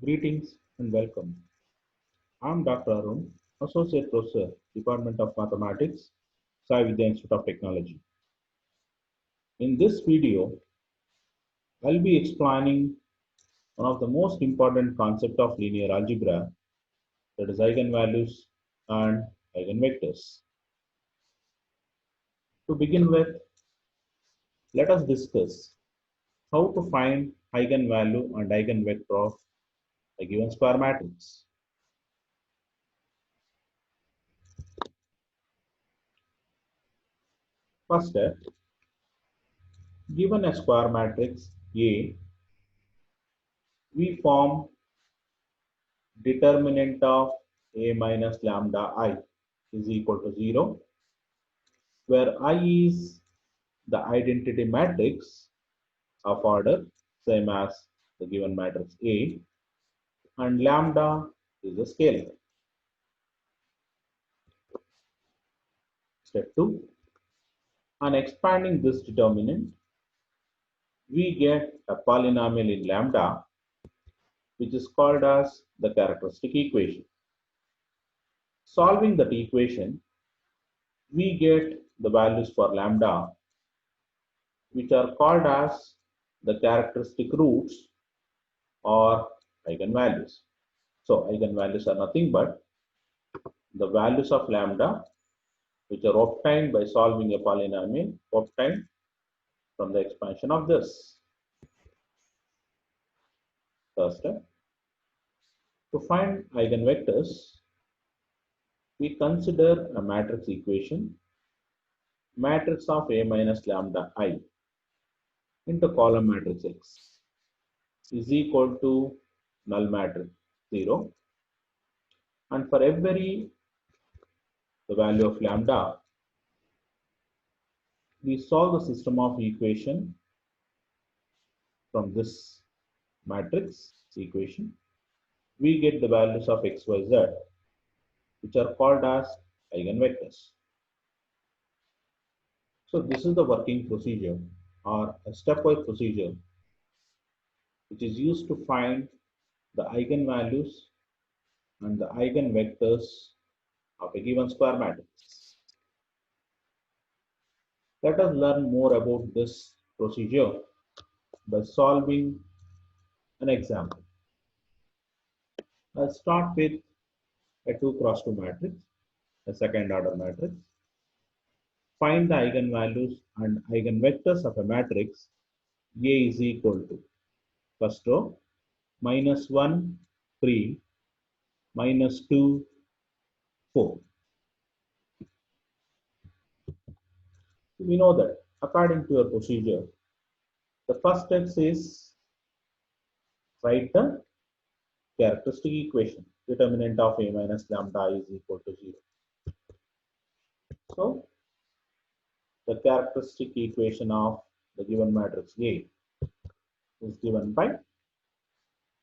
Greetings and welcome. I'm Dr. Arun, Associate Professor, Department of Mathematics, Sai Vidya Institute of Technology. In this video, I'll be explaining one of the most important concepts of linear algebra, that is eigenvalues and eigenvectors. To begin with, let us discuss how to find eigenvalue and eigenvector of a given square matrix. First step, given a square matrix A, we form determinant of A minus lambda I is equal to 0, where I is the identity matrix of order same as the given matrix A, and lambda is a scalar. Step 2, on expanding this determinant, we get a polynomial in lambda, which is called as the characteristic equation. Solving that equation, we get the values for lambda, which are called as the characteristic roots or eigenvalues. So eigenvalues are nothing but the values of lambda which are obtained by solving a polynomial obtained from the expansion of this. First step, to find eigenvectors, we consider a matrix equation, matrix of A minus lambda I into column matrix X is equal to null matrix 0, and for every the value of lambda, we solve the system of equation from this matrix equation. We get the values of x, y, z, which are called as eigenvectors. So this is the working procedure or a stepwise procedure which is used to find the eigenvalues and the eigenvectors of a given square matrix. Let us learn more about this procedure by solving an example. Let's start with a 2 cross 2 matrix, a second order matrix. Find the eigenvalues and eigenvectors of a matrix A is equal to, first row, -1, 3, -2, 4. We know that according to your procedure, the first step is write the characteristic equation. Determinant of A minus lambda is equal to 0. So the characteristic equation of the given matrix A is given by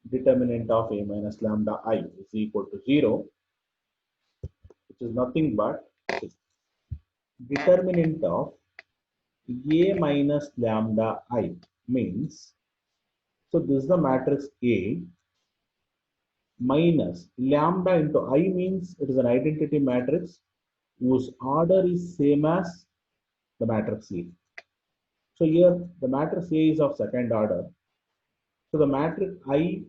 determinant of A minus lambda I is equal to 0, which is nothing but determinant of A minus lambda I means, so this is the matrix A minus lambda into I means it is an identity matrix whose order is same as the matrix A. So here the matrix A is of second order. So the matrix I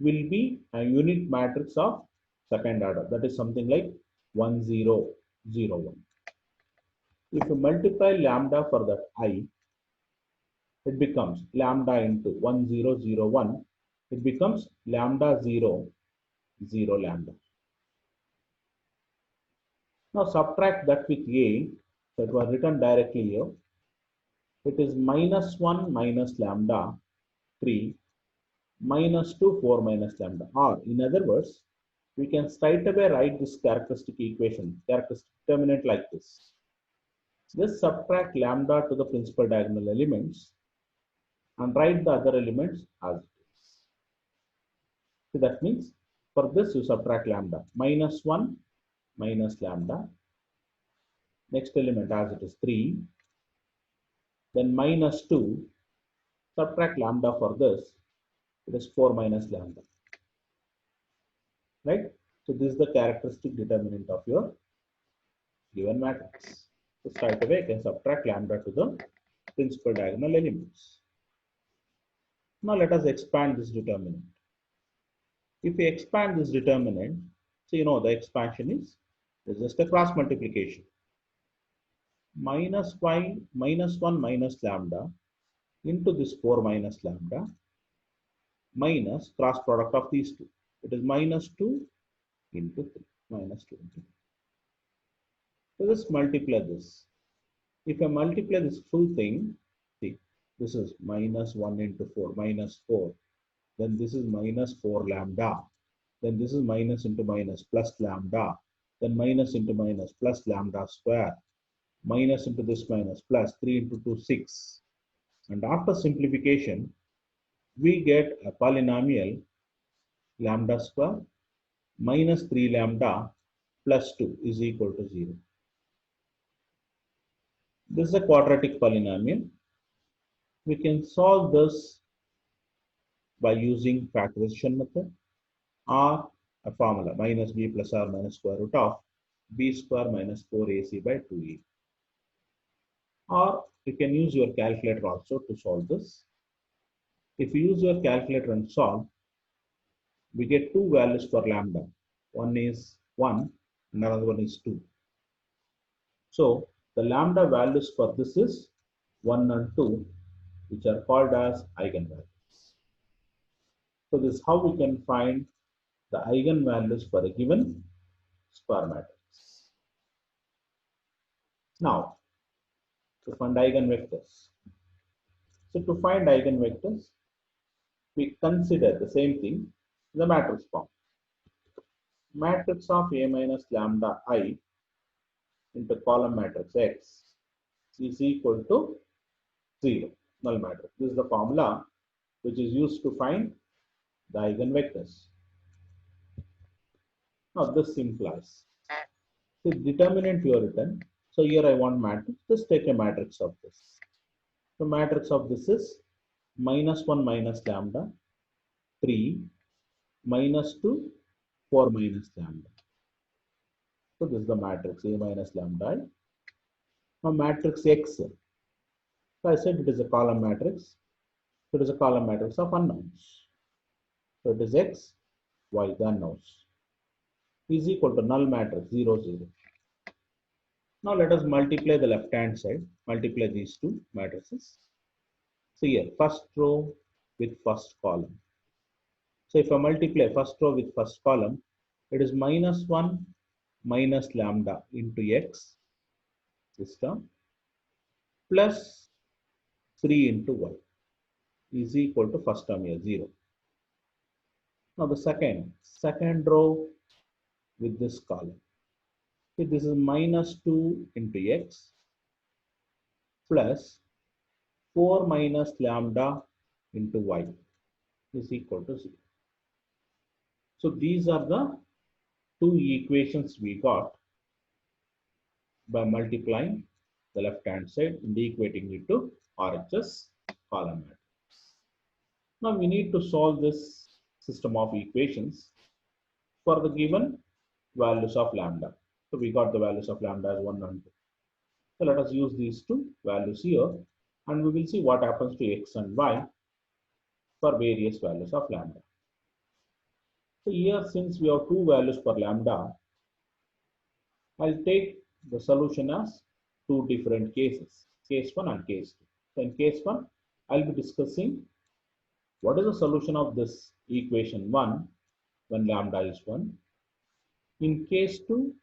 will be a unit matrix of second order. That is something like 1, 0, 0, 1. If you multiply lambda for that I, it becomes lambda into 1, 0, 0, 1. It becomes lambda 0, 0, lambda. Now subtract that with A, that was written directly here. It is -1 minus lambda 3, -2 4 minus lambda. Or in other words, we can straight away write this characteristic equation, characteristic determinant like this. Just subtract lambda to the principal diagonal elements and write the other elements as it is. So that means for this you subtract lambda, -1 minus lambda. Next element as it is 3. Then -2, subtract lambda for this, it is 4 minus lambda. right? So this is the characteristic determinant of your given matrix. So straight away I can subtract lambda to the principal diagonal elements. Now let us expand this determinant. If we expand this determinant, so you know the expansion is just a cross multiplication. Minus y minus 1 minus lambda into this 4 minus lambda minus cross product of these two. It is minus 2 into 3. Minus 2 into 3. So just multiply this. If I multiply this full thing, see, this is minus 1 into 4, minus 4. Then this is minus 4 lambda. Then this is minus into minus plus lambda. Then minus into minus plus lambda square. Minus into this minus plus 3 into 2, 6. And after simplification, we get a polynomial lambda square minus 3 lambda plus 2 is equal to 0. This is a quadratic polynomial. We can solve this by using factorization method or a formula minus b plus r minus square root of b square minus 4ac by 2e. Or you can use your calculator also to solve this. If you use your calculator and solve, we get two values for lambda. One is 1 and another one is 2. So the lambda values for this is 1 and 2, which are called as eigenvalues. So this is how we can find the eigenvalues for a given Spermatids. Now, to find eigenvectors. So to find eigenvectors, we consider the same thing, the matrix form. Matrix of A minus lambda I into column matrix X is equal to 0, null matrix. This is the formula which is used to find the eigenvectors. Now this implies, the determinant you are written. So here I want matrix, just take a matrix of this. The matrix of this is minus 1 minus lambda, 3, minus 2, 4 minus lambda. So this is the matrix A minus lambda I. Now matrix X. So I said it is a column matrix. So it is a column matrix of unknowns. So it is X, Y, the unknowns, is equal to null matrix 0, 0. Now let us multiply the left hand side, multiply these two matrices. So here, first row with first column. So if I multiply first row with first column, it is minus 1 minus lambda into X, this term, plus 3 into Y is equal to first term here, 0. Now the second row with this column. So this is minus 2 into X plus 4 minus lambda into Y is equal to 0. So these are the two equations we got by multiplying the left hand side and equating it to RHS column matrix. Now we need to solve this system of equations for the given values of lambda. So we got the values of lambda as 1 and 2. So let us use these two values here and we will see what happens to X and Y for various values of lambda. So here, since we have two values for lambda, I'll take the solution as two different cases, case 1 and case 2. So in case 1, I'll be discussing what is the solution of this equation 1 when lambda is 1. In case 2,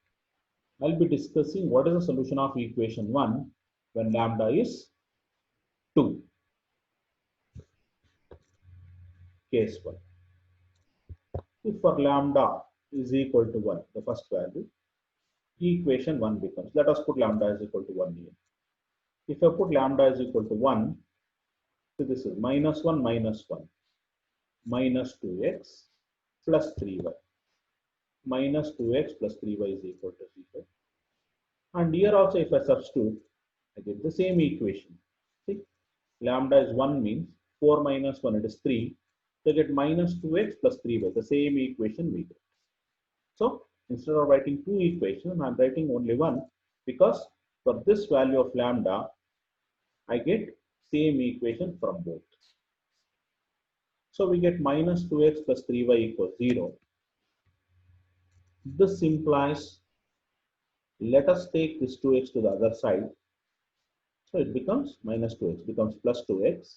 I'll be discussing what is the solution of equation 1 when lambda is 2. Case 1. If for lambda is equal to 1, the first value, equation 1 becomes, let us put lambda is equal to 1 here. If I put lambda is equal to 1, so this is minus 1 minus 1 minus 2x plus 3y. Minus 2x plus 3y is equal to 0. And here also if I substitute, I get the same equation. See, lambda is 1 means 4 minus 1, it is 3. So I get minus 2x plus 3y, the same equation we get. So instead of writing two equations, I'm writing only one, because for this value of lambda, I get same equation from both. So we get minus 2x plus 3y equals 0. This implies, let us take this 2x to the other side. So it becomes minus 2x, becomes plus 2x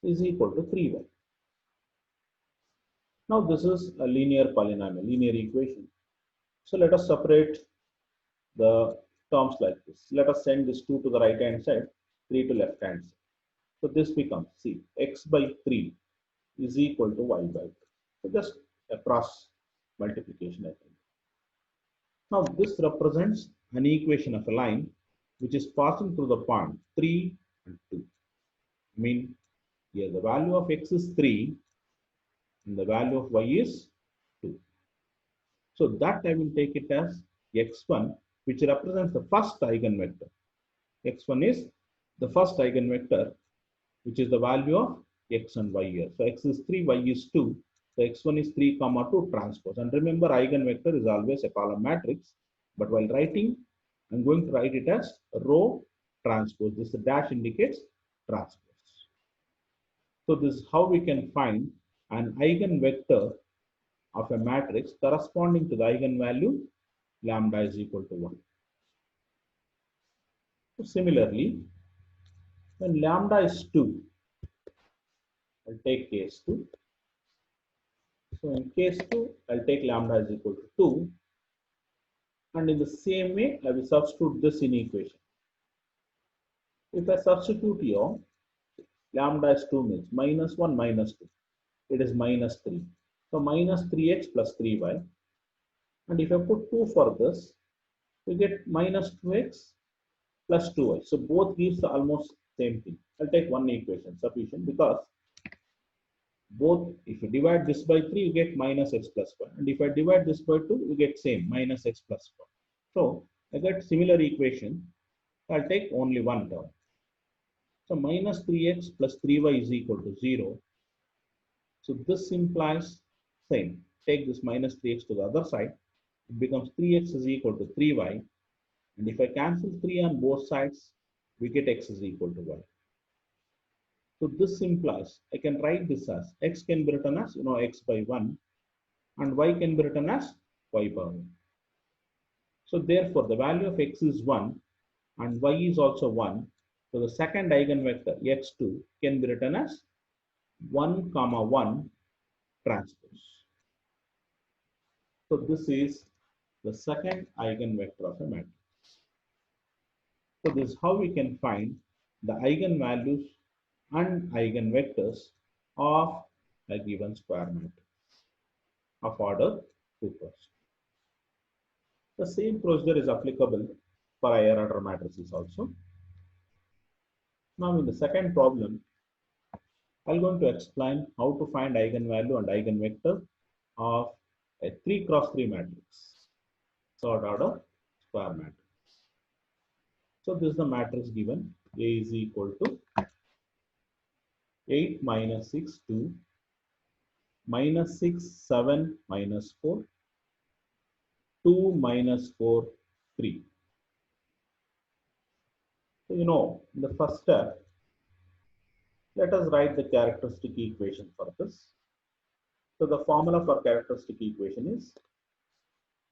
is equal to 3y. Now this is a linear polynomial, linear equation. So let us separate the terms like this. Let us send this 2 to the right hand side, 3 to left hand side. So this becomes, see, x by 3 is equal to y by 2. So just a cross multiplication, I think. Now this represents an equation of a line which is passing through the point 3 and 2. I mean, here the value of x is 3 and the value of y is 2. So that I will take it as x1, which represents the first eigenvector. X1 is the first eigenvector, which is the value of x and y here. So x is 3, y is 2. So x1 is 3 comma 2 transpose. And remember, eigenvector is always a column matrix. But while writing, I'm going to write it as row transpose. This dash indicates transpose. So this is how we can find an eigenvector of a matrix corresponding to the eigenvalue lambda is equal to 1. So similarly, when lambda is 2, I'll take case 2. So in case 2, I'll take lambda is equal to 2. And in the same way, I will substitute this in equation. If I substitute here, lambda is 2 means minus 1 minus 2. It is minus 3. So minus 3x plus 3y. And if I put 2 for this, we get minus 2x plus 2y. So both gives almost same thing. I'll take one equation sufficient, because both, if you divide this by 3, you get minus x plus 1. And if I divide this by 2, you get same, minus x plus 1. So I get similar equation. I'll take only one term. So minus 3x plus 3y is equal to 0. So this implies same. Take this minus 3x to the other side. It becomes 3x is equal to 3y. And if I cancel 3 on both sides, we get x is equal to y. So this implies, I can write this as x can be written as, x by 1, and y can be written as y by 1. So therefore, the value of x is 1 and y is also 1. So the second eigenvector x2 can be written as 1 comma 1 transpose. So this is the second eigenvector of a matrix. So this is how we can find the eigenvalues and eigenvectors of a given square matrix of order 2 plus. The same procedure is applicable for higher order matrices also. Now in the second problem, I'm going to explain how to find eigenvalue and eigenvector of a 3 cross 3 matrix, third order square matrix. So this is the matrix given. A is equal to 8 minus 6 2, minus 6 7 minus 4, 2 minus 4 3. So in the first step, let us write the characteristic equation for this. So the formula for characteristic equation is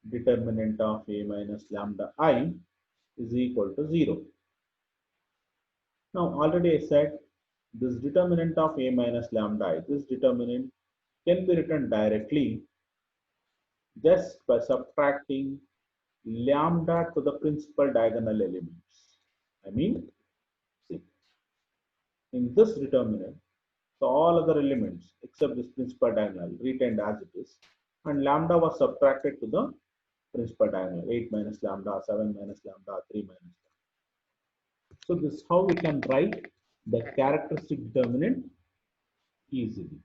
determinant of a minus lambda I is equal to 0. Now already I said this determinant of a minus lambda I, this determinant can be written directly just by subtracting lambda to the principal diagonal elements. I mean, see, in this determinant, so all other elements except this principal diagonal retained as it is, and lambda was subtracted to the principal diagonal, 8 minus lambda, 7 minus lambda, 3 minus lambda. So this is how we can write the characteristic determinant easily.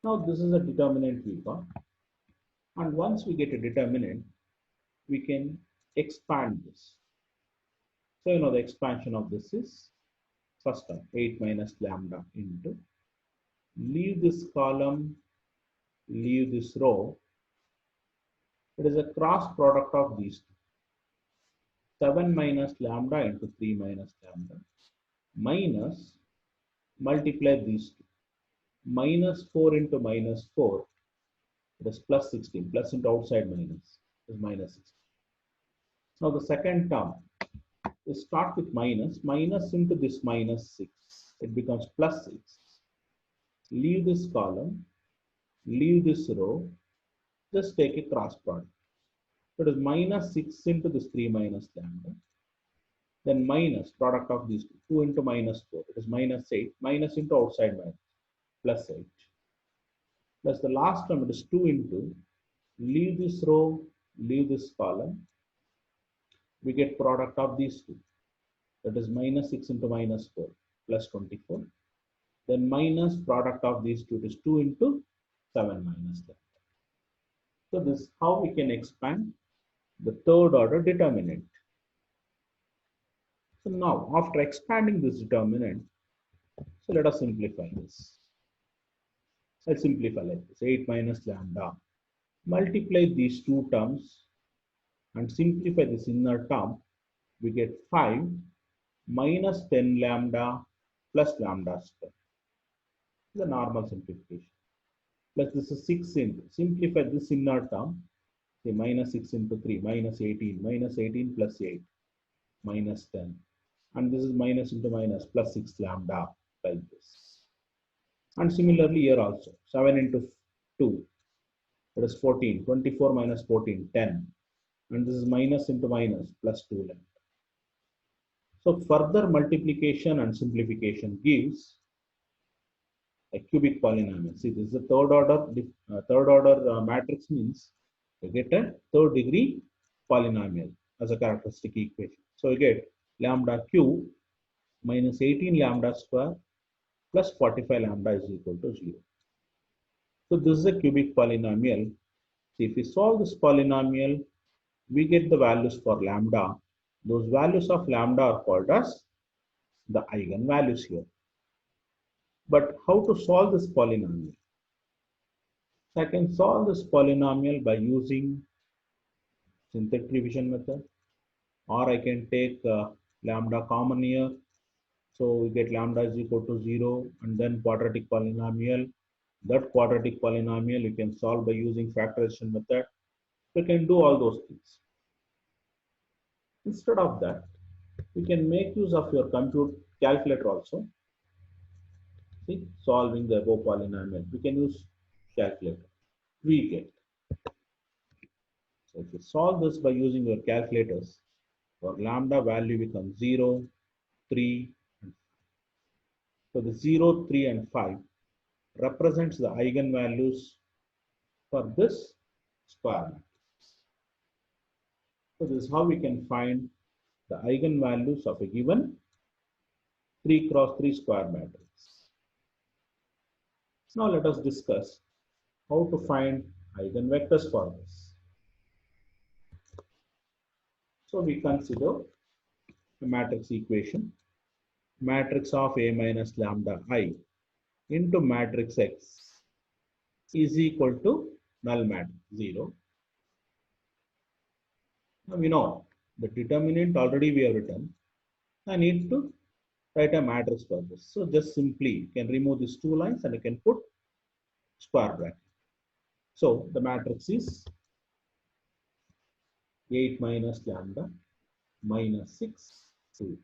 Now this is a determinant we got, and once we get a determinant, we can expand this. So the expansion of this is first term 8 minus lambda into, leave this column, leave this row, It is a cross product of these two. 7 minus lambda into 3 minus lambda minus multiply these two. Minus 4 into minus 4, it is plus 16. Plus into outside minus is minus 16. Now the second term, we start with minus. Minus into this minus 6. It becomes plus 6. Leave this column. Leave this row. Just take a cross product. So it is minus 6 into this 3 minus lambda. Then minus product of these two. 2 into minus 4. It is minus 8. Minus into outside minus. Plus 8. Plus the last term, it is 2 into. Leave this row. Leave this column. We get product of these two. That is minus 6 into minus 4 plus 24. Then minus product of these two is 2 into 7 minus that. So this is how we can expand the third order determinant. So now after expanding this determinant, so let us simplify this. Let's simplify like this. 8 minus lambda. Multiply these two terms and simplify this inner term. We get 5 minus 10 lambda plus lambda square. The normal simplification. Plus this is 6 into, simplify this inner term, say minus 6 into 3, minus 18 plus 8, minus 10. And this is minus into minus, plus 6 lambda, like this. And similarly here also, 7 into 2, that is 14, 24 minus 14, 10. And this is minus into minus, plus 2 lambda. So further multiplication and simplification gives a cubic polynomial. See, this is a third order matrix, means you get a third degree polynomial as a characteristic equation. So you get lambda cube minus 18 lambda square plus 45 lambda is equal to 0. So this is a cubic polynomial. See, if we solve this polynomial, we get the values for lambda. Those values of lambda are called as the eigenvalues here. But how to solve this polynomial? I can solve this polynomial by using synthetic division method, or I can take lambda common here. So we get lambda is equal to 0 and then quadratic polynomial. That quadratic polynomial you can solve by using factorization method. You can do all those things. Instead of that, you can make use of your compute calculator also. See, solving the above polynomial, we can use calculator. We get. So if you solve this by using your calculators, for lambda value becomes 0, 3, and 5. So the 0, 3, and 5 represents the eigenvalues for this square matrix. So this is how we can find the eigenvalues of a given 3 cross 3 square matrix. Now let us discuss how to find eigenvectors for this. So we consider a matrix equation, matrix of A minus lambda I into matrix X is equal to null matrix 0. Now we know the determinant already we have written. I need to write a matrix for this. So just simply you can remove these two lines and you can put square bracket. So the matrix is 8 minus lambda minus 6, 2,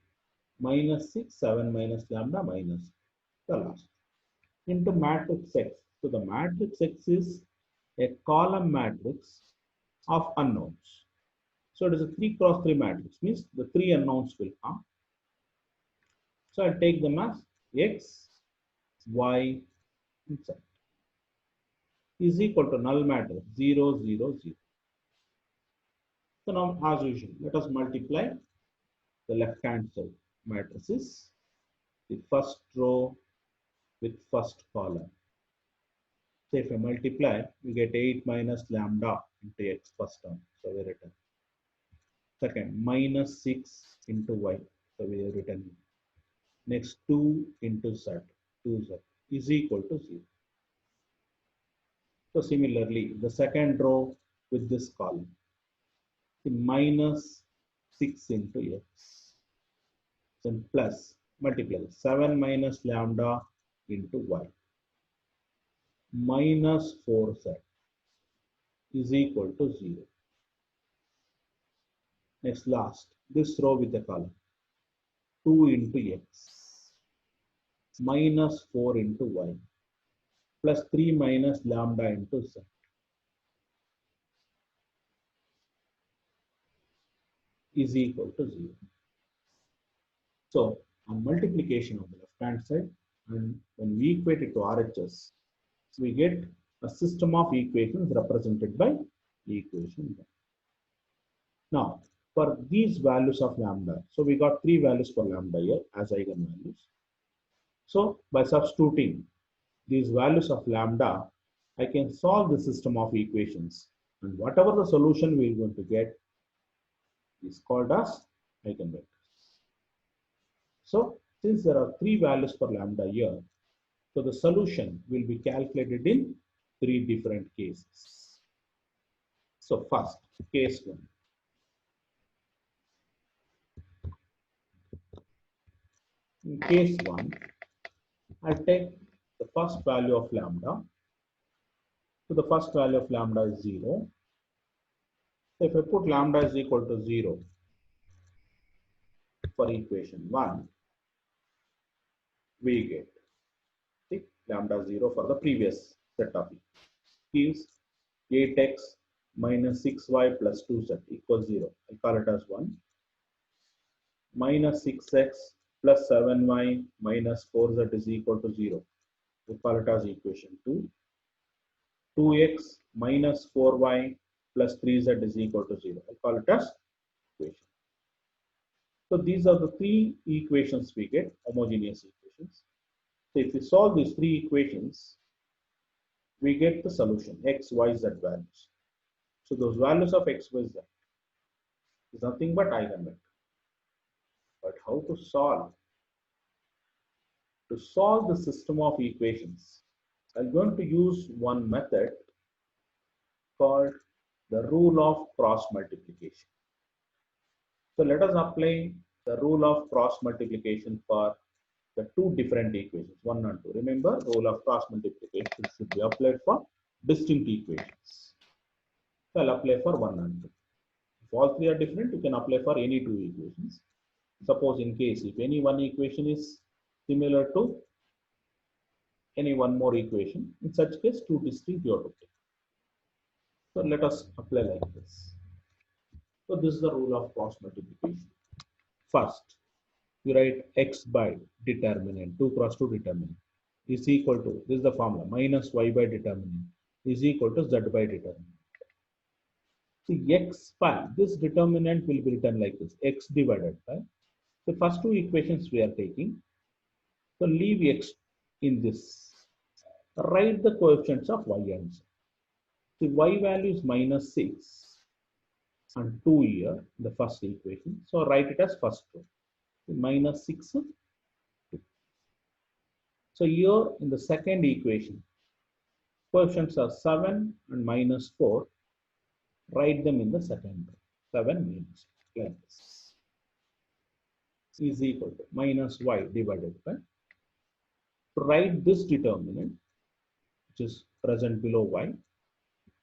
minus 6, 7 minus lambda minus the last into matrix X. So the matrix X is a column matrix of unknowns. So it is a 3 cross 3 matrix, means the 3 unknowns will come. So I'll take them as X, Y, and Z is equal to null matrix 0, 0, 0. So now as usual, let us multiply the left hand side matrices, the first row with first column. So if I multiply, we get 8 minus lambda into X first term. So we written. Second, minus 6 into Y. So we have written. Next 2 into Z, 2Z is equal to 0. So similarly, the second row with this column. The minus 6 into x, then plus multiply 7 minus lambda into y minus 4z is equal to 0. Next, last, this row with the column 2 into x minus 4 into y plus 3 minus lambda into z is equal to 0. So, on multiplication on the left hand side, and when we equate it to RHS, we get a system of equations represented by equation 1. Now, for these values of lambda, so we got 3 values for lambda here as eigenvalues. So, by substituting these values of lambda, I can solve the system of equations, and whatever the solution we are going to get is called as eigenvectors. So, since there are 3 values for lambda here, so the solution will be calculated in 3 different cases. So, first, case 1. In case 1, I take the first value of lambda. So, the first value of lambda is 0. So, if I put lambda is equal to 0 for equation 1, we get, see, lambda 0 for the previous set of gives 8x minus 6y plus 2z equals 0. I call it as 1. Minus 6x plus 7y minus 4z is equal to 0. We call it as equation 2. 2x minus 4y plus 3z is equal to 0. I call it as equation. So these are the 3 equations we get, homogeneous equations. So if we solve these 3 equations, we get the solution x, y, z values. So those values of x, y, z is nothing but eigenvector. But how to solve? To solve the system of equations, I'm going to use one method called the rule of cross multiplication. So let us apply the rule of cross multiplication for the 2 different equations, 1 and 2. Remember, rule of cross multiplication should be applied for distinct equations. So I'll apply for 1 and 2. If all 3 are different, you can apply for any 2 equations. Suppose in case if any one equation is similar to any one more equation, in such case 2 distinct you have to take. So let us apply like this. So this is the rule of cross multiplication. First, you write x by determinant, 2 cross 2 determinant is equal to, this is the formula, minus y by determinant is equal to z by determinant. See, x by, this determinant will be written like this, x divided by, the first 2 equations we are taking. So leave x in this. Write the coefficients of y and z. The y value is minus 6 and 2 here, the first equation. So write it as first row. Minus 6, 2. So here in the second equation, coefficients are 7 and minus 4. Write them in the second row. 7 minus 4, like this, is equal to minus y divided by. To write this determinant, which is present below y,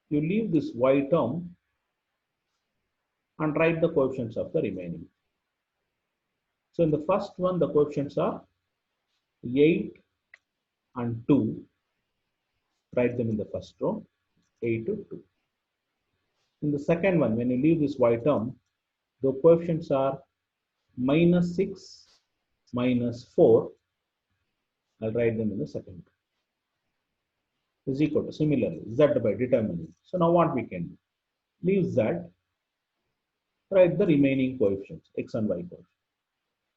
you leave this y term and write the coefficients of the remaining. So in the first one, the coefficients are 8 and 2. Write them in the first row, 8 to 2. In the second one, when you leave this y term, the coefficients are minus 6, minus 4. I'll write them in the second row. Is equal to, similarly, z by determinant. So now what we can do? Leave z, write the remaining coefficients, x and y coefficients.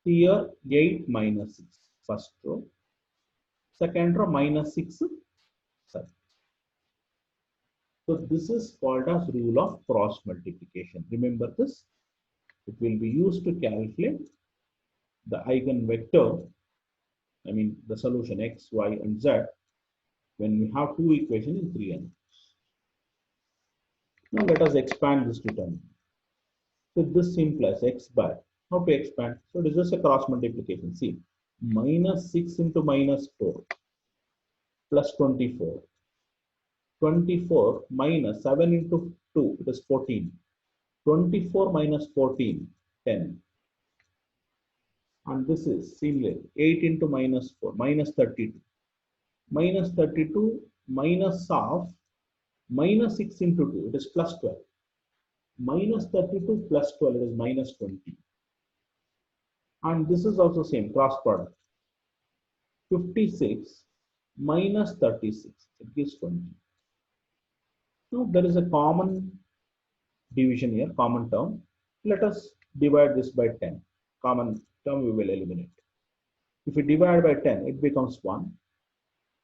Here, 8 minus 6, first row. Second row, minus 6, 7. So this is called as rule of cross multiplication. Remember this. It will be used to calculate the eigenvector, I mean the solution x, y, and z when we have 2 equations in 3 n. Now let us expand this determinant. So this implies x bar. How to expand? So it is just a cross multiplication. See, minus 6 into minus 4 plus 24. 24 minus 7 into 2, it is 14. 24 minus 14, 10. And this is similar. 8 into minus 4, minus 32. Minus 32 minus of minus 6 into 2, it is plus 12. Minus 32 plus 12, it is minus 20. And this is also same, cross product. 56 minus 36, it gives 20. Now there is a common division here, common term. Let us divide this by 10. Common term we will eliminate. If we divide by 10, it becomes 1.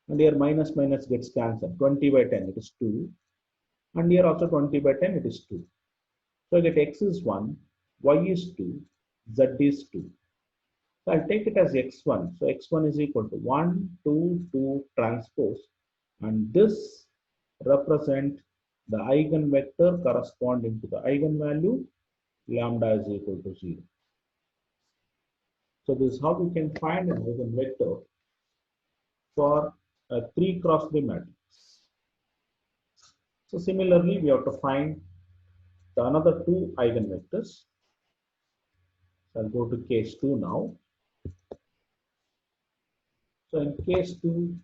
And here minus minus gets cancelled. 20 by 10, it is 2. And here also 20 by 10, it is 2. So I get x is 1, y is 2, z is 2. So I'll take it as x1. So x1 is equal to 1, 2, 2 transpose. And this represent the eigenvector corresponding to the eigenvalue lambda is equal to 0. So this is how we can find an eigenvector for a 3 cross 3 matrix. So similarly, we have to find the another 2 eigenvectors. So I'll go to case 2 now. So in case 2,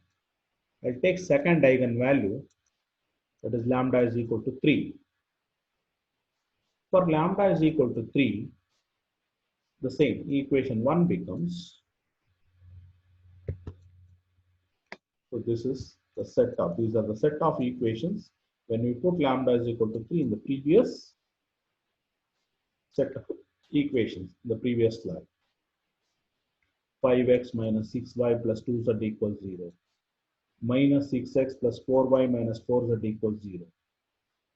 I'll take second eigenvalue, that is lambda is equal to 3. For lambda is equal to 3, the same equation 1 becomes, so this is the set of, these are the set of equations when we put lambda is equal to 3 in the previous set of equations, in the previous slide. 5x minus 6y plus 2z equals 0. Minus 6x plus 4y minus 4z equals 0.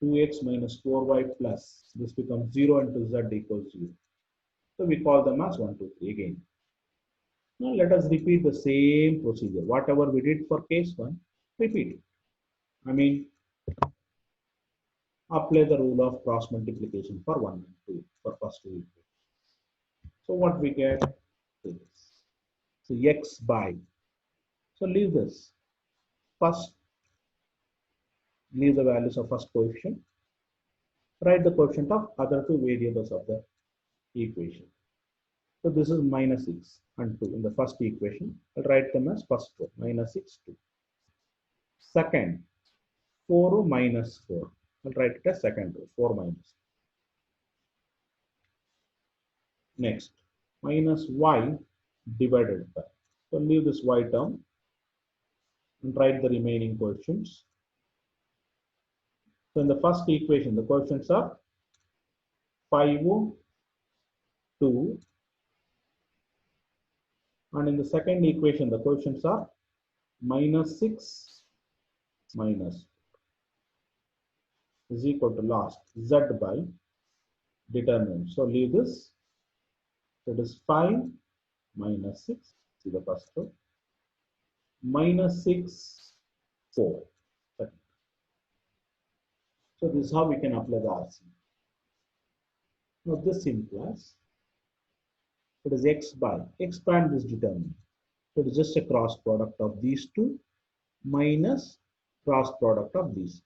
2x minus 4y plus, this becomes 0 into z equals 0. So we call them as 1, 2, 3 again. Now let us repeat the same procedure. Whatever we did for case 1, repeat it. I mean, apply the rule of cross multiplication for 1 and 2 for first two equations. So what we get is, so x by, so leave this. First, leave the values of first coefficient. Write the coefficient of other two variables of the equation. So this is minus 6 and 2 in the first equation. I'll write them as first row, minus 6, 2. Second, 4 minus 4. I'll write it as second row, 4 minus. Next, minus y divided by. So leave this y term and write the remaining coefficients. So in the first equation, the coefficients are 5, 2. And in the second equation, the coefficients are minus 6, minus is equal to last z by determinant. So leave this. So it is 5 minus 6. See the first row. Minus 6, 4. So this is how we can apply the RC. Now this implies it is x by, expand this determinant. So it is just a cross product of these two minus cross product of these two.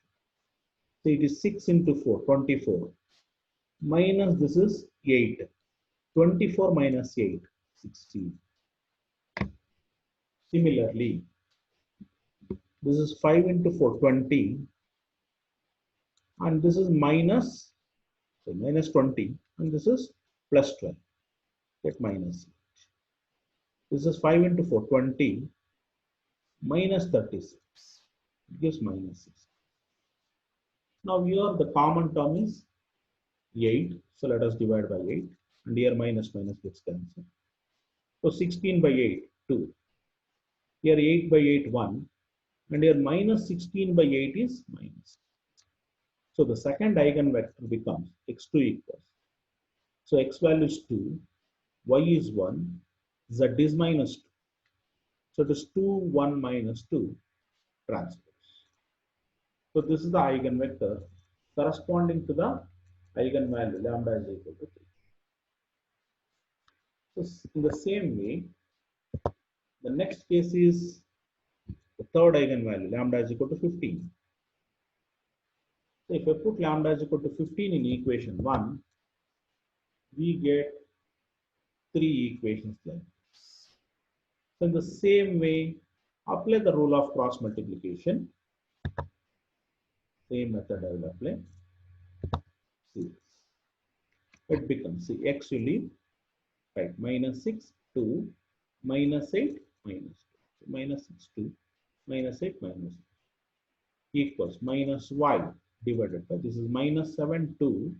So it is 6 into 4, 24. Minus this is 8. 24 minus 8, 16. Similarly, this is 5 into 4, 20. And this is minus, so minus 20. And this is plus 12. Get minus 8. This is 5 into 4, 20. Minus 36. It gives minus 6. Now here the common term is 8. So let us divide by 8. And here minus minus gets cancelled. So 16 by 8, 2. Here 8 by 8, 1. And here minus 16 by 8 is minus. So the second eigenvector becomes x2 equals. So x value is 2, y is 1, z is minus 2. So it is 2, 1 minus 2 transpose. So this is the eigenvector corresponding to the eigenvalue lambda is equal to 3. So in the same way, the next case is the third eigenvalue lambda is equal to 15. So if I put lambda is equal to 15 in equation 1, we get 3 equations like this. So in the same way, apply the rule of cross multiplication. Same method I will apply. See this. It becomes, see, x you leave, right, minus 6, 2, minus 8, minus 2. So minus 6, 2, minus 8, minus 2 equals minus y divided by, this is minus 7, 2,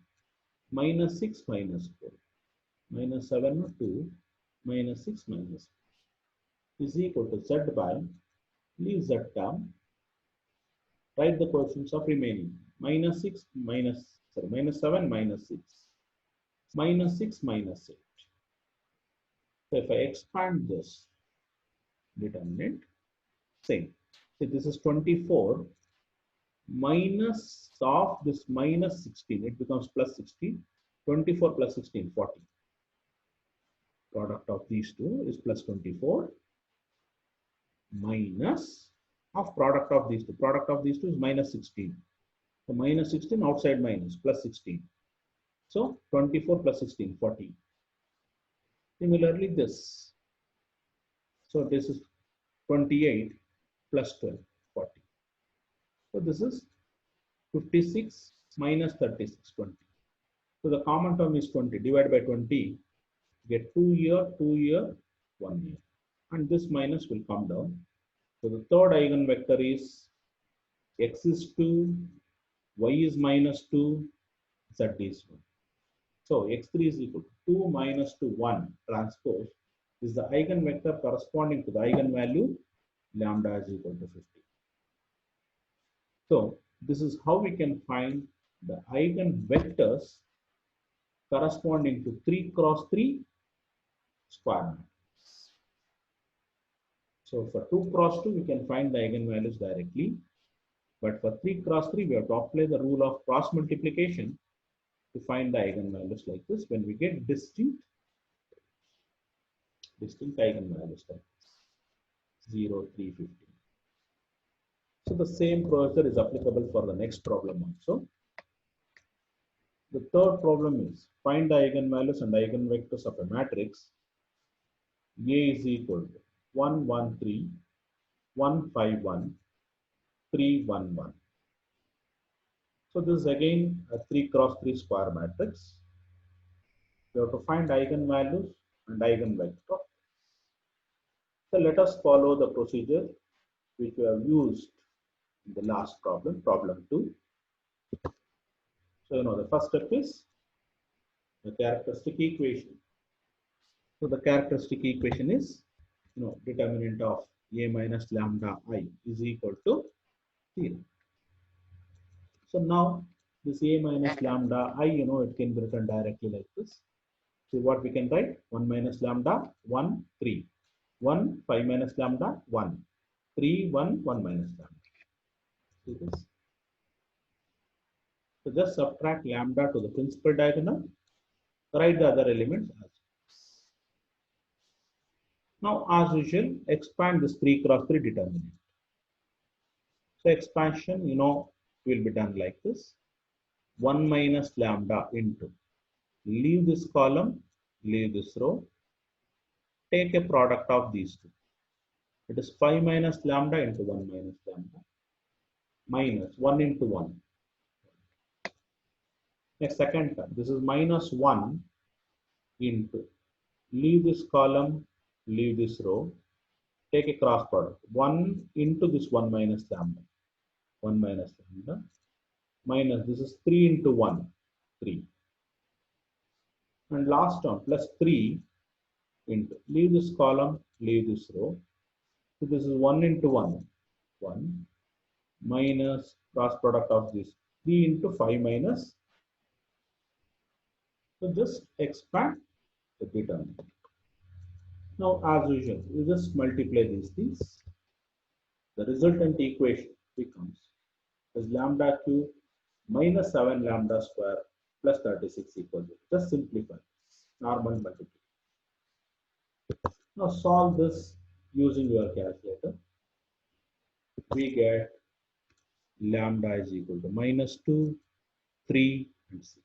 minus 6, minus 4. Minus 7, 2, minus 6, minus 4 is equal to z by, leave z term, write the coefficients of remaining, minus 6, minus 7, minus 6, minus 6, minus 8. So if I expand this determinant, same. So this is 24 minus of this minus 16, it becomes plus 16. 24 plus 16, 40. Product of these two is plus 24 minus of product of these two. Product of these two is minus 16. So minus 16 outside minus plus 16. So 24 plus 16, 40. Similarly, this. So this is 28 plus 12, 40. So this is 56 minus 36, 20. So the common term is 20. Divided by 20, get 2 year, 2 year, 1 year. And this minus will come down. So the third eigenvector is x is 2, y is minus 2, z is 1. So x3 is equal to 2 minus 2, 1 transpose is the eigenvector corresponding to the eigenvalue lambda is equal to 50. So this is how we can find the eigenvectors corresponding to 3 cross 3 square matrix. So for 2 cross 2, we can find the eigenvalues directly. But for 3 cross 3, we have to apply the rule of cross multiplication to find the eigenvalues like this when we get distinct eigenvalues like this, 0, 3, 15. So the same procedure is applicable for the next problem also. The third problem is find the eigenvalues and eigenvectors of a matrix. A is equal to 1, 1, 3, 1, 5, 1, 3, 1, 1. So this is again a 3 cross 3 square matrix. We have to find eigenvalues and eigenvectors. So let us follow the procedure which we have used in the last problem, problem 2. So the first step is the characteristic equation. So the characteristic equation is determinant of a minus lambda I is equal to 0. So now this a minus lambda I, it can be written directly like this. See what we can write: 1 minus lambda 1, 3, 1, 5 minus lambda 1, 3, 1, 1 minus lambda. See this. So just subtract lambda to the principal diagonal, write the other elements as. Now, as usual, expand this 3 cross 3 determinant. So expansion, will be done like this: 1 minus lambda into, leave this column, leave this row, take a product of these two. It is 5 minus lambda into 1 minus lambda, minus 1 into 1. Next, second term, this is minus 1 into, leave this column, leave this row, take a cross product, 1 into this 1 minus lambda, 1 minus lambda, minus this is 3 into 1, 3. And last term, plus 3 into, leave this column, leave this row. So this is 1 into 1, 1, minus cross product of this 3 into 5 minus. So just expand the determinant. Now, as usual, you just multiply these things. The resultant equation becomes as lambda cube minus 7 lambda square plus 36 equals 0. Just simplify. Normal multiplication. Now solve this using your calculator. We get lambda is equal to minus 2, 3, and 6.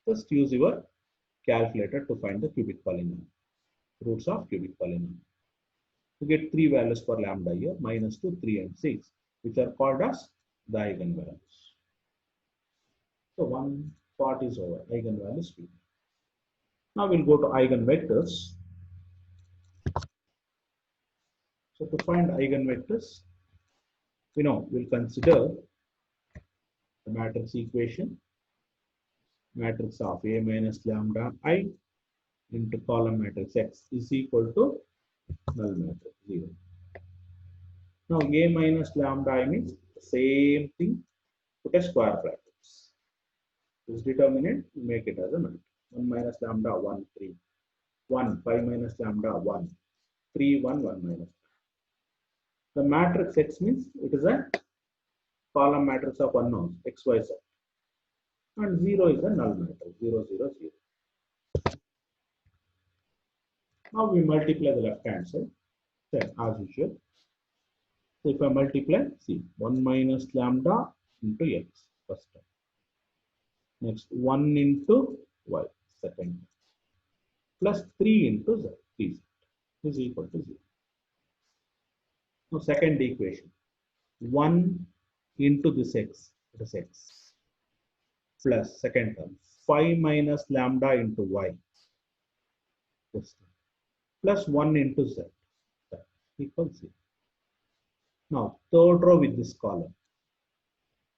Just use your calculator to find the cubic polynomial, roots of cubic polynomial. You get three values for lambda here, minus 2, 3, and 6, which are called as the eigenvalues. So one part is over, eigenvalues. Now we'll go to eigenvectors. So to find eigenvectors, we'll consider the matrix equation, matrix of A minus lambda I into column matrix X is equal to null matrix 0. Now A minus lambda I means the same thing, put a square brackets. This determinant, make it as a matrix. 1 minus lambda 1, 3. 1, 5 minus lambda 1. 3, 1, 1 minus. The matrix X means it is a column matrix of unknowns, X, Y, Z. And 0 is a null matrix, 0, 0, 0. Now we multiply the left hand side, as usual. So if I multiply, see, 1 minus lambda into X, first term. Next, 1 into Y, second term. Plus 3 into Z, 3Z is equal to 0. Now second equation, 1 into this X, it is X, plus second term, 5 minus lambda into Y, this term, plus 1 into Z, that equals 0. Now third row with this column,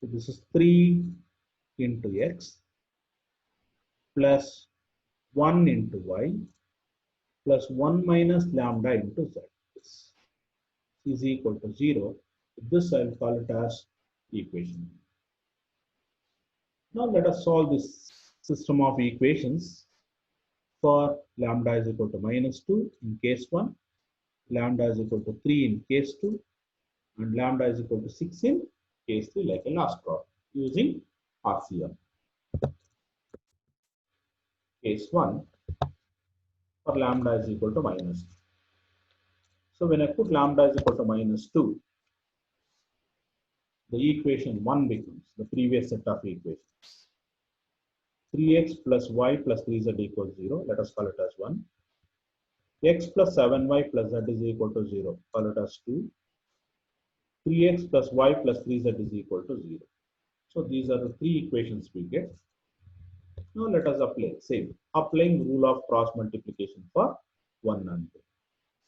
so this is 3 into X, plus 1 into Y, plus 1 minus lambda into Z. This is equal to 0. This I will call it as equation. Now let us solve this system of equations for lambda is equal to minus 2 in case 1, lambda is equal to 3 in case 2, and lambda is equal to 6 in case 3, like a last problem using RCM. Case 1 for lambda is equal to minus 2. So when I put lambda is equal to minus 2, the equation 1 becomes the previous set of equations. 3x plus y plus 3z equals 0. Let us call it as 1. X plus 7y plus z is equal to 0. Call it as 2. 3x plus y plus 3z is equal to 0. So these are the three equations we get. Now let us apply. Same. Applying rule of cross multiplication for 1 and 2.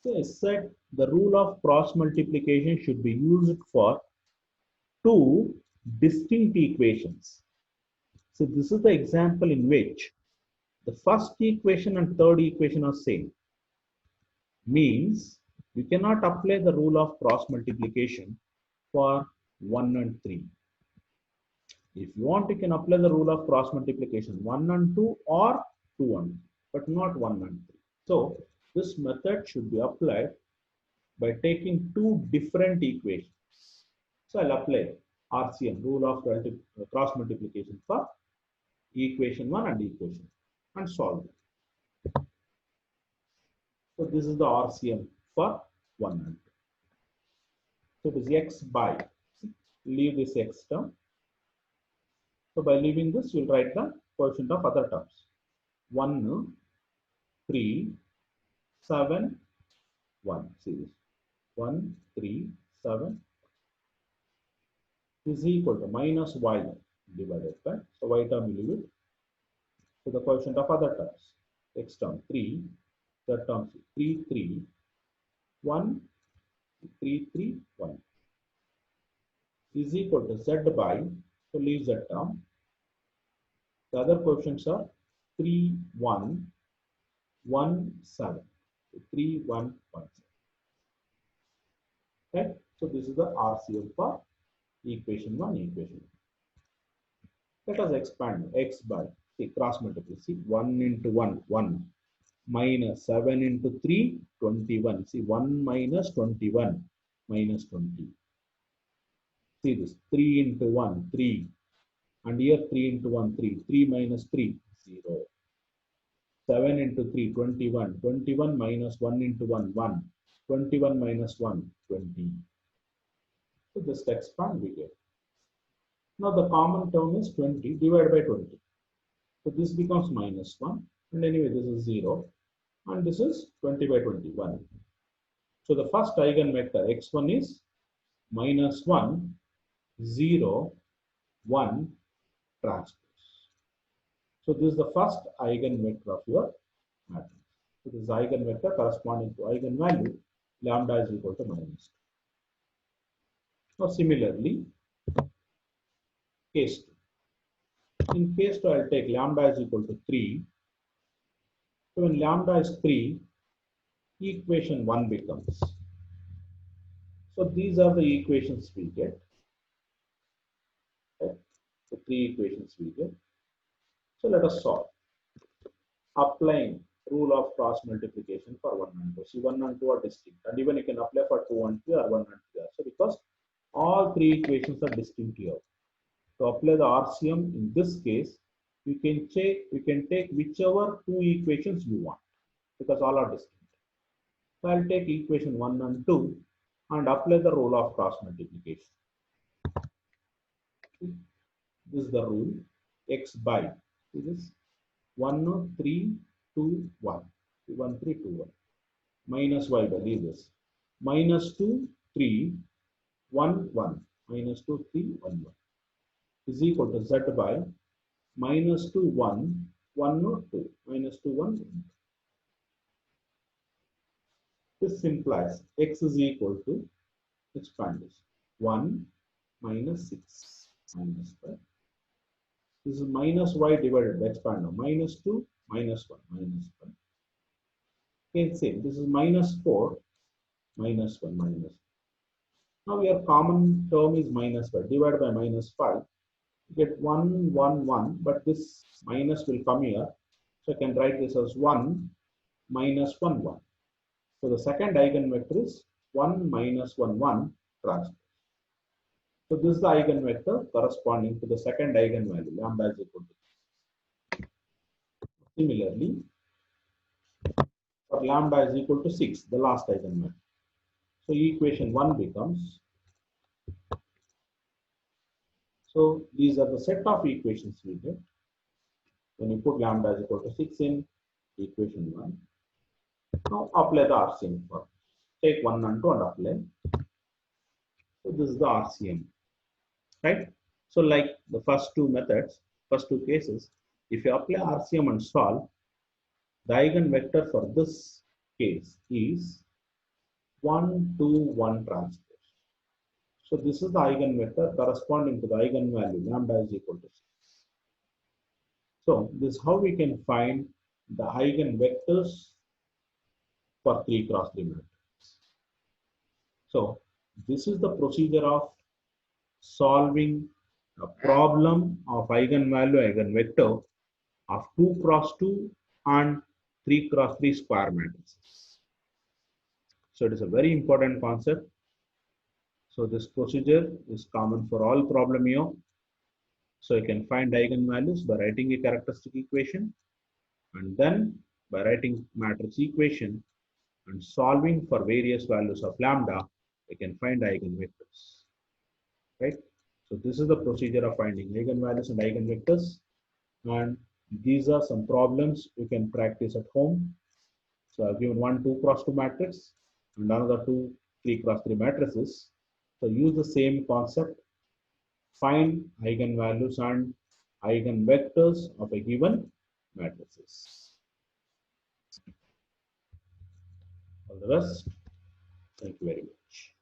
So I said the rule of cross multiplication should be used for two distinct equations. So this is the example in which the first equation and third equation are same. Means you cannot apply the rule of cross multiplication for 1 and 3. If you want, you can apply the rule of cross multiplication 1 and 2 or 2 and 3, but not 1 and 3. So this method should be applied by taking two different equations. So I'll apply RCM, rule of cross multiplication for equation 1 and equation and solve it. So this is the RCM for 1 and 2. So it is x by, leave this x term. So by leaving this, we'll write the quotient of other terms. 1, 3, 7, 1. See this. 1, 3, 7 is equal to minus y divided by, so y term will leave it. So the quotient of other terms, x term 3, third term 3, 3, 1, 3, 3, 1 is equal to z by, so leave z term. The other quotients are 3, 1, 1, 7. So 3, 1, 1, 7. Okay, so this is the RCM for equation 1, equation 2. Let us expand x by, see, cross multiply. See, 1 into 1, 1, minus 7 into 3, 21. See, 1 minus 21, minus 20. See this, 3 into 1, 3, And here 3 into 1, 3. 3 minus 3, 0. 7 into 3, 21. 21 minus 1 into 1, 1. 21 minus 1, 20. So just expand, we get. Now the common term is 20 divided by 20. So this becomes minus 1. And anyway, this is 0. And this is 20 by 21. So the first eigenvector x1 is minus 1, 0, 1 transpose. So this is the first eigenvector of your matrix. So this is eigenvector corresponding to eigenvalue lambda is equal to minus 2. Now similarly, case 2. In case 2, I'll take lambda is equal to 3. So when lambda is 3, equation 1 becomes. So these are the equations we get. Okay. The 3 equations we get. So let us solve. Applying rule of cross multiplication for 1 and 2. See, 1 and 2 are distinct, and even you can apply for 2 and 3 or 1 and 3 also, because all 3 equations are distinct here. To apply the RCM in this case, you can take whichever 2 equations you want, because all are distinct. So I'll take equation 1 and 2 and apply the rule of cross multiplication. This is the rule. X by, see this, 1, 3, 2, 1. 1, 3, 2, 1. Minus y by, leave this. Minus 2, 3, 1, 1. Minus 2, 3, 1, 1. Is equal to z by minus 2, 1, 1, 2. Minus 2, 1, 1. This implies x is equal to, expand this, 1 minus 6 minus 5. This is minus y divided by, expand now, minus 2 minus 1 minus 5. Again same, this is minus 4 minus 1 minus 1. Now your common term is minus 5, divided by minus 5. You get 1, 1, 1, but this minus will come here. So I can write this as 1 minus 1, 1. So the second eigenvector is 1 minus 1, 1 transpose. So this is the eigenvector corresponding to the second eigenvalue, lambda is equal to. Similarly, for lambda is equal to 6, the last eigenvector. So equation 1 becomes, so these are the set of equations we get. When you put lambda is equal to 6 in equation 1. Now apply the RCM for. Take 1 and 2 and apply. So this is the RCM. Right? So like the first two methods, first two cases, if you apply RCM and solve, the eigenvector for this case is 1, 2, 1 transpose. So this is the eigenvector corresponding to the eigenvalue lambda is equal to 6. So this is how we can find the eigenvectors for 3 cross 3 matrix. So this is the procedure of solving a problem of eigenvalue eigenvector of 2 cross 2 and 3 cross 3 square matrices. So it is a very important concept. So this procedure is common for all problem here. So you can find eigenvalues by writing a characteristic equation, and then by writing matrix equation and solving for various values of lambda, we can find eigenvectors. Right? So this is the procedure of finding eigenvalues and eigenvectors, and these are some problems you can practice at home. So I've given one 2 cross 2 matrix and another 2 3 cross 3 matrices. So use the same concept, find eigenvalues and eigenvectors of a given matrices. All the rest. Thank you very much.